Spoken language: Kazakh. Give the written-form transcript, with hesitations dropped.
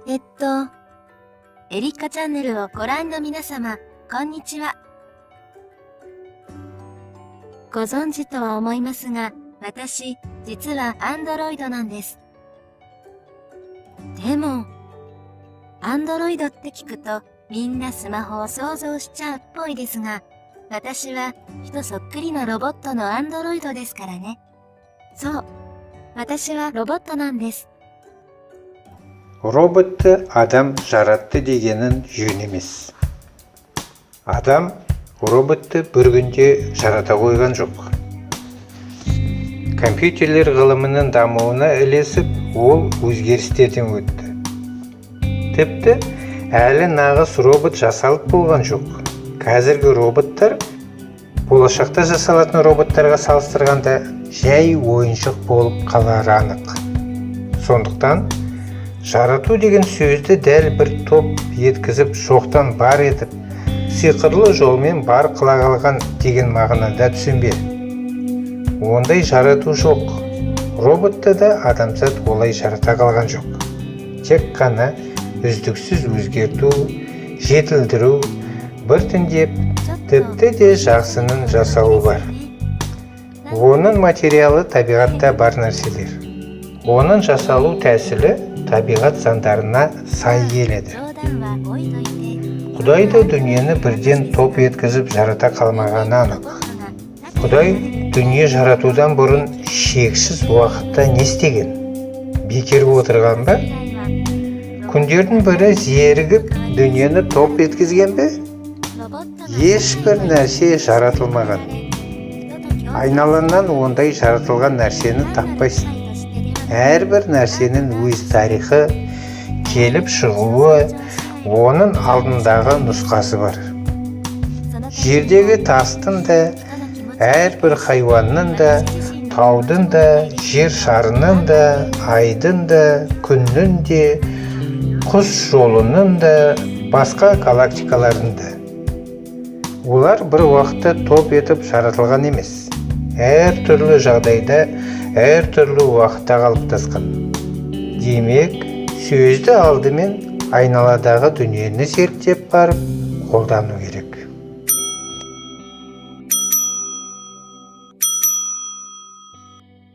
エリカチャンネルをご覧の皆様、こんにちは。ご存知とは思いますが、私、実は Android なんです。でも、Android って聞くと、みんなスマホを想像しちゃうっぽいですが、私は人そっくりのロボットの Android ですからね。そう、私はロボットなんです。Robotты адам жаратты дегенін жөн емес. Адам роботты бір күнде жарата қойған жоқ. Компьютерлер ғылымының дамуына ілесіп, ол өзгерістерден өтті. Тіпті әлі нағыз робот жасалып болған жоқ. Қазіргі роботтар болашақта жасалатын роботтарға салыстырғанда жай ойыншық болып қалары анық. Сондықтан жарату деген сөзді дәл бір топ еткізіп, жоқтан бар етіп, сиқырлы жолмен бар қыла қалған деген мағынада түсінбе. Ондай жарату жоқ. Роботты да адамзат олай жарата қалған жоқ. Тек қана үздіксіз өзгерту, жетілдіру, біртіндеп, тіпті де жақсының жасауы бар. Оның материалы табиғатта бар нәрселер. Оның жасалу тәсілі табиғат заңдарына сай келеді. Құдай да дүниені бірден топ еткізіп жарата қалмағаны анық. Құдай дүние жаратудан бұрын шексіз уақытта не істеген? Бекер отырған ба? Күндердің бірі зерігіп дүниені топ еткізген бе? Ешбір нәрсе жаратылмаған. Айналаңнан ондай жаратылған нәрсені таппайсың. Әрбір нәрсенің өз тарихы, келіп шығуы, оның алдындағы нұсқасы бар. Жердегі тастың да, әрбір хайуанның да, таудың да, жер шарының да, айдың да, күннің де, құс жолының да, басқа галактикалардың да. Олар бір уақытта топ етіп жаратылған емес. Әр түрлі жағдайда, әр түрлі уақытта қалыптасқан. Демек, сөзді алдымен айналадағы дүниені зерттеп барып қолдану керек.